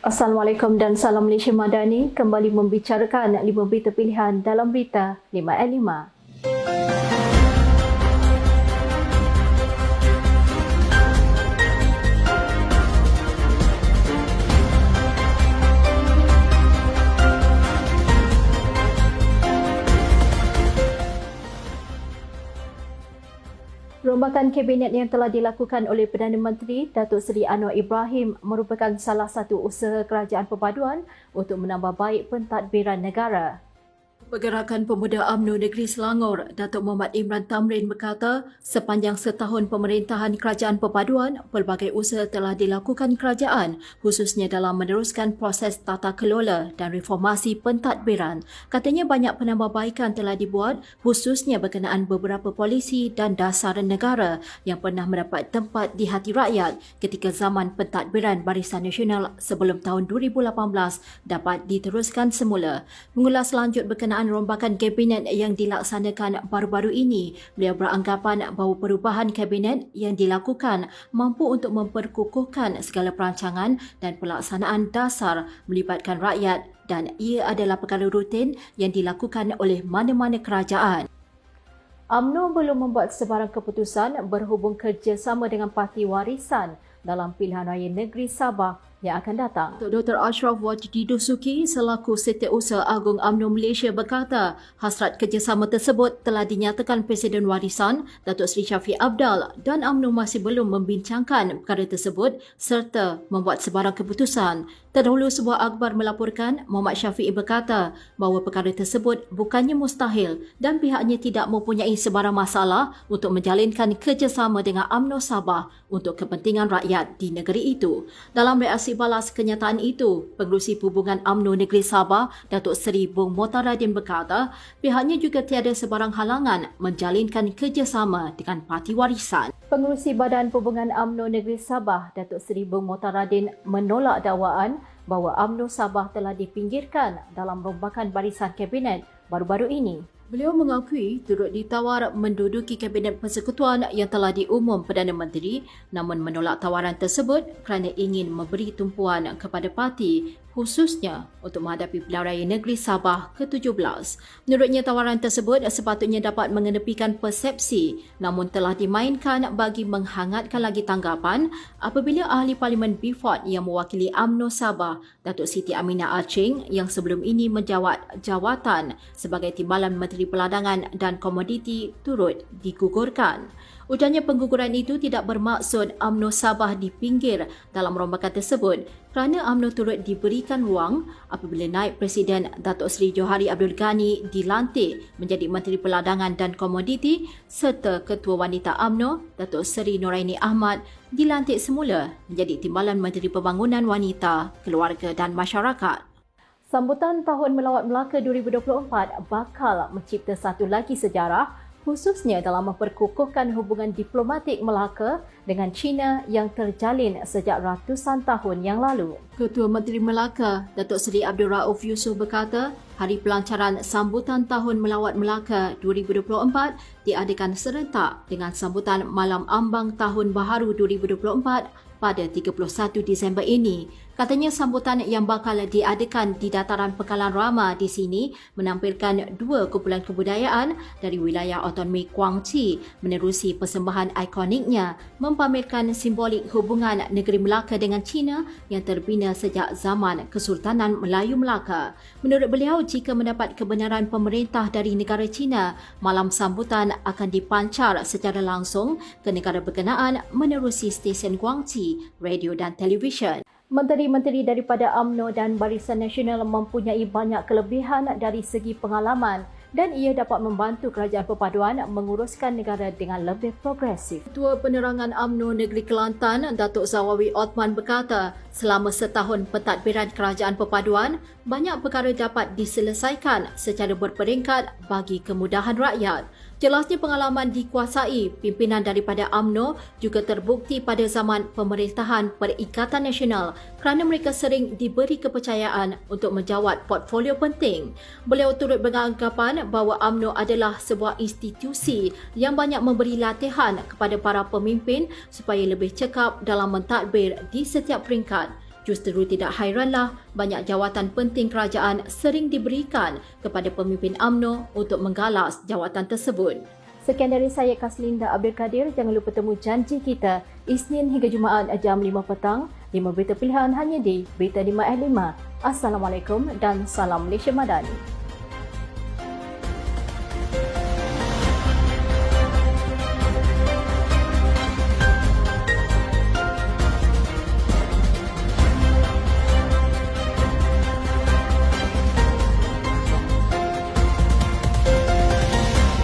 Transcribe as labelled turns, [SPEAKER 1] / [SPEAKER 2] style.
[SPEAKER 1] Assalamualaikum dan salam Malaysia Madani, kembali membicarakan 5 berita pilihan dalam berita 5 at 5. Rombakan Kabinet yang telah dilakukan oleh Perdana Menteri Datuk Seri Anwar Ibrahim merupakan salah satu usaha kerajaan perpaduan untuk menambah baik pentadbiran negara. Pergerakan Pemuda UMNO Negeri Selangor, Datuk Muhammad Imran Tamrin berkata, sepanjang setahun pemerintahan kerajaan perpaduan, pelbagai usaha telah dilakukan kerajaan, khususnya dalam meneruskan proses tata kelola dan reformasi pentadbiran. Katanya banyak penambahbaikan telah dibuat, khususnya berkenaan beberapa polisi dan dasar negara yang pernah mendapat tempat di hati rakyat ketika zaman pentadbiran Barisan Nasional sebelum tahun 2018 dapat diteruskan semula. Mengulas lanjut berkenaan rombakan kabinet yang dilaksanakan baru-baru ini, beliau beranggapan bahawa perubahan kabinet yang dilakukan mampu untuk memperkukuhkan segala perancangan dan pelaksanaan dasar melibatkan rakyat dan ia adalah perkara rutin yang dilakukan oleh mana-mana kerajaan. UMNO belum membuat sebarang keputusan berhubung kerjasama dengan Parti Warisan dalam pilihan raya negeri Sabah yang akan datang. Dr. Ashraf Wajdi Dusuki selaku Setiausaha Agung UMNO Malaysia berkata, hasrat kerjasama tersebut telah dinyatakan Presiden Warisan Datuk Seri Shafie Apdal dan UMNO masih belum membincangkan perkara tersebut serta membuat sebarang keputusan. Terdahulu sebuah akhbar melaporkan Muhammad Syafiee berkata bahawa perkara tersebut bukannya mustahil dan pihaknya tidak mempunyai sebarang masalah untuk menjalinkan kerjasama dengan UMNO Sabah untuk kepentingan rakyat di negeri itu. Dalam reaksi balas kenyataan itu, Pengerusi Hubungan UMNO Negeri Sabah, Datuk Seri Bung Motaradin berkata, pihaknya juga tiada sebarang halangan menjalinkan kerjasama dengan Parti Warisan. Pengerusi Badan Hubungan UMNO Negeri Sabah, Datuk Seri Bung Motaradin menolak dakwaan bahawa UMNO Sabah telah dipinggirkan dalam rombakan barisan kabinet baru-baru ini. Beliau mengakui turut ditawar menduduki Kabinet Persekutuan yang telah diumum Perdana Menteri namun menolak tawaran tersebut kerana ingin memberi tumpuan kepada parti khususnya untuk menghadapi pilihan raya negeri Sabah ke-17. Menurutnya tawaran tersebut sepatutnya dapat mengenepikan persepsi namun telah dimainkan bagi menghangatkan lagi tanggapan apabila ahli Parlimen BIFOT yang mewakili UMNO Sabah, Datuk Siti Aminah Aching yang sebelum ini menjawat jawatan sebagai Timbalan Menteri Peladangan dan Komoditi turut digugurkan. Ujarnya pengguguran itu tidak bermaksud UMNO Sabah dipinggir dalam rombakan tersebut kerana UMNO turut diberikan ruang apabila Naib Presiden Datuk Seri Johari Abdul Ghani dilantik menjadi Menteri Peladangan dan Komoditi serta Ketua Wanita UMNO Datuk Seri Noraini Ahmad dilantik semula menjadi Timbalan Menteri Pembangunan Wanita, Keluarga dan Masyarakat. Sambutan Tahun Melawat Melaka 2024 bakal mencipta satu lagi sejarah khususnya dalam memperkukuhkan hubungan diplomatik Melaka dengan China yang terjalin sejak ratusan tahun yang lalu. Ketua Menteri Melaka, Datuk Seri Abdul Rauf Yusof berkata, hari pelancaran Sambutan Tahun Melawat Melaka 2024 diadakan serentak dengan sambutan Malam Ambang Tahun Baharu 2024 pada 31 Disember ini. Katanya sambutan yang bakal diadakan di dataran Pekalan Rama di sini menampilkan dua kumpulan kebudayaan dari wilayah autonomi Guangxi menerusi persembahan ikoniknya mempamerkan simbolik hubungan negeri Melaka dengan China yang terbina sejak zaman Kesultanan Melayu Melaka. Menurut beliau, jika mendapat kebenaran pemerintah dari negara China, malam sambutan akan dipancar secara langsung ke negara berkenaan menerusi stesen Guangxi, radio dan televisyen. Menteri-menteri daripada UMNO dan Barisan Nasional mempunyai banyak kelebihan dari segi pengalaman dan ia dapat membantu kerajaan perpaduan menguruskan negara dengan lebih progresif. Ketua Penerangan UMNO Negeri Kelantan, Datuk Zawawi Othman berkata, selama setahun pentadbiran kerajaan perpaduan, banyak perkara dapat diselesaikan secara berperingkat bagi kemudahan rakyat. Jelasnya pengalaman dikuasai pimpinan daripada UMNO juga terbukti pada zaman pemerintahan Perikatan Nasional kerana mereka sering diberi kepercayaan untuk menjawat portfolio penting. Beliau turut beranggapan bahawa UMNO adalah sebuah institusi yang banyak memberi latihan kepada para pemimpin supaya lebih cekap dalam mentadbir di setiap peringkat. Justru tidak hairanlah banyak jawatan penting kerajaan sering diberikan kepada pemimpin UMNO untuk menggalak jawatan tersebut. Sekian dari saya Kaslinda Abdul Kadir. Jangan lupa temu janji kita Isnin hingga Jumaat jam 5 petang. 5 berita pilihan hanya di Berita 5 at 5. Assalamualaikum dan salam Malaysia Madani.